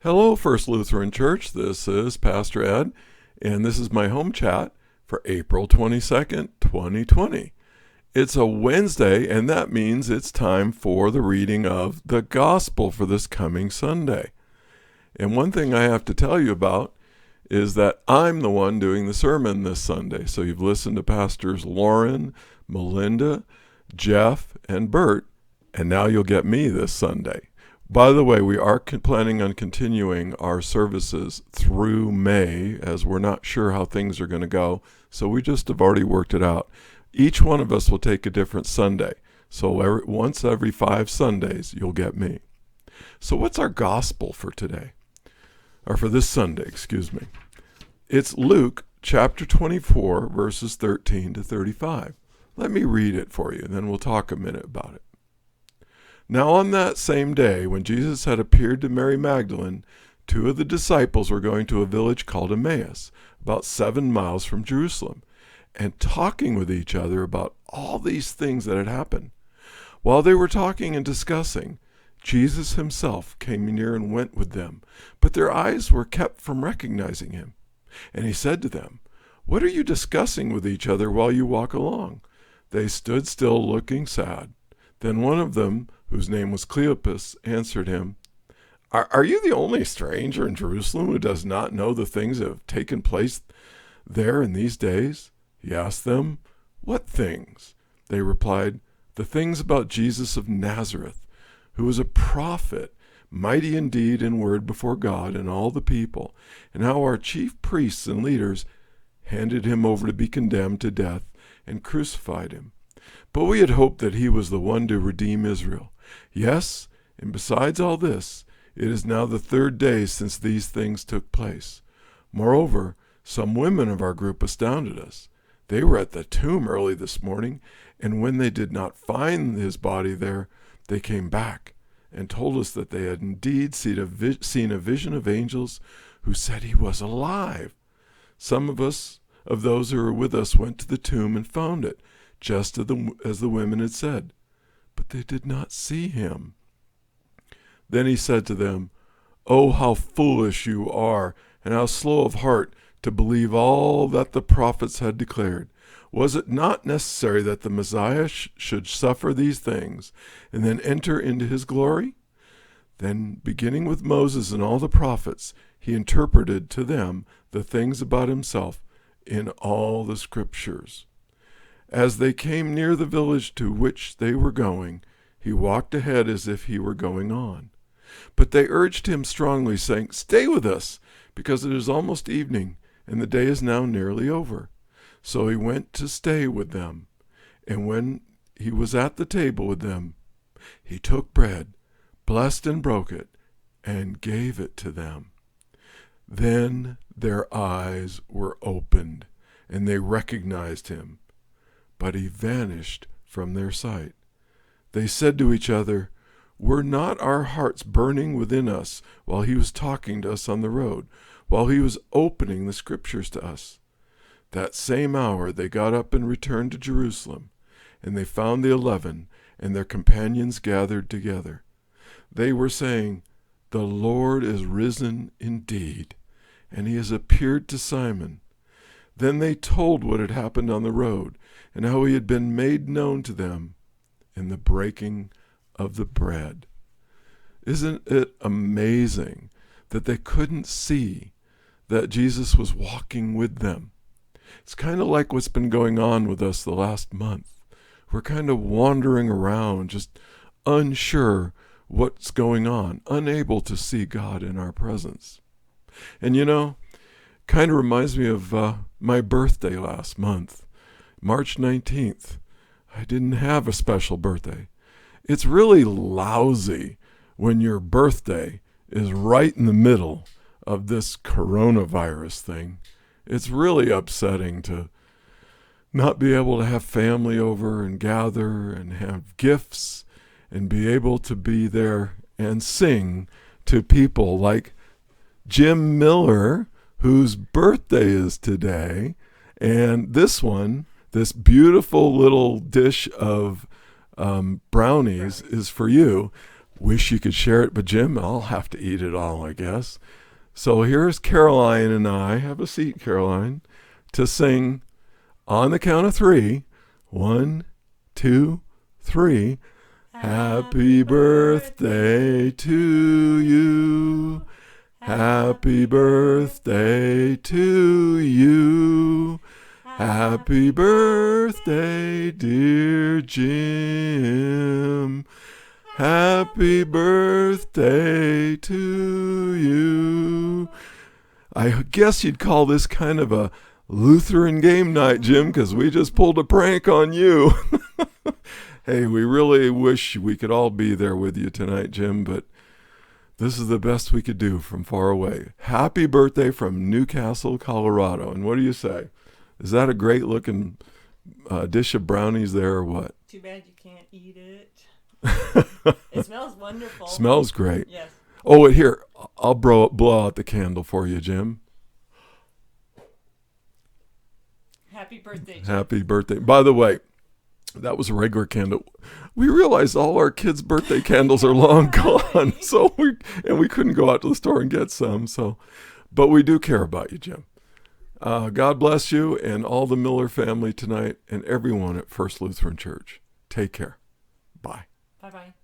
Hello, First Lutheran Church. This is Pastor Ed, and this is my home chat for April 22nd, 2020. It's a Wednesday, and that means it's time for the reading of the Gospel for this coming Sunday. And one thing I have to tell you about is that I'm the one doing the sermon this Sunday. So you've listened to Pastors Lauren, Melinda, Jeff, and Bert, and now you'll get me this Sunday. By the way, we are planning on continuing our services through May, as we're not sure how things are going to go. So we just have already worked it out. Each one of us will take a different Sunday. So once every 5 Sundays, you'll get me. So what's our gospel for today? Or for this Sunday, excuse me. It's Luke chapter 24, verses 13 to 35. Let me read it for you, and then we'll talk a minute about it. Now on that same day, when Jesus had appeared to Mary Magdalene, 2 of the disciples were going to a village called Emmaus, about 7 miles from Jerusalem, and talking with each other about all these things that had happened. While they were talking and discussing, Jesus himself came near and went with them, but their eyes were kept from recognizing him. And he said to them, "What are you discussing with each other while you walk along?" They stood still, looking sad. Then one of them, whose name was Cleopas, answered him, Are you the only stranger in Jerusalem who does not know the things that have taken place there in these days? He asked them, "What things?" They replied, "The things about Jesus of Nazareth, who was a prophet, mighty in deed and word before God and all the people, and how our chief priests and leaders handed him over to be condemned to death and crucified him. But we had hoped that he was the one to redeem Israel. Yes, and besides all this, it is now the 3rd day since these things took place. Moreover, some women of our group astounded us. They were at the tomb early this morning, and when they did not find his body there, they came back and told us that they had indeed seen a vision of angels who said he was alive. Some of those who were with us, went to the tomb and found it, just as the women had said, but they did not see him." Then he said to them, "Oh, how foolish you are, and how slow of heart to believe all that the prophets had declared. Was it not necessary that the Messiah should suffer these things, and then enter into his glory?" Then, beginning with Moses and all the prophets, he interpreted to them the things about himself in all the scriptures. As they came near the village to which they were going, he walked ahead as if he were going on. But they urged him strongly, saying, "Stay with us, because it is almost evening, and the day is now nearly over." So he went to stay with them. And when he was at the table with them, he took bread, blessed and broke it, and gave it to them. Then their eyes were opened, and they recognized him, but he vanished from their sight. They said to each other, "Were not our hearts burning within us while he was talking to us on the road, while he was opening the scriptures to us?" That same hour they got up and returned to Jerusalem, and they found the 11 and their companions gathered together. They were saying, "The Lord is risen indeed, and he has appeared to Simon." Then they told what had happened on the road, and how he had been made known to them in the breaking of the bread. Isn't it amazing that they couldn't see that Jesus was walking with them? It's kind of like what's been going on with us the last month. We're kind of wandering around, just unsure what's going on, unable to see God in our presence. And kind of reminds me of my birthday last month. March 19th. I didn't have a special birthday. It's really lousy when your birthday is right in the middle of this coronavirus thing. It's really upsetting to not be able to have family over and gather and have gifts and be able to be there and sing to people like Jim Miller, whose birthday is today, and this beautiful little dish of brownies is for you. wish you could share it, but Jim, I'll have to eat it all, I guess. So here's Caroline and I, have a seat, Caroline, to sing on the count of 3. 1, 2, 3. Happy birthday to you. Happy birthday to you. Happy birthday, dear Jim. Happy birthday to you. I guess you'd call this kind of a Lutheran game night, Jim, because we just pulled a prank on you. Hey, we really wish we could all be there with you tonight, Jim, but this is the best we could do from far away. Happy birthday from Newcastle, Colorado. And what do you say? Is that a great looking dish of brownies there or what? Too bad you can't eat it. It smells wonderful. Smells great. Yes. Oh, and here, I'll blow out the candle for you, Jim. Happy birthday, Jim. Happy birthday. By the way, that was a regular candle. We realized all our kids' birthday candles are long gone, so we couldn't go out to the store and get some. But we do care about you, Jim. God bless you and all the Miller family tonight and everyone at First Lutheran Church. Take care. Bye. Bye-bye.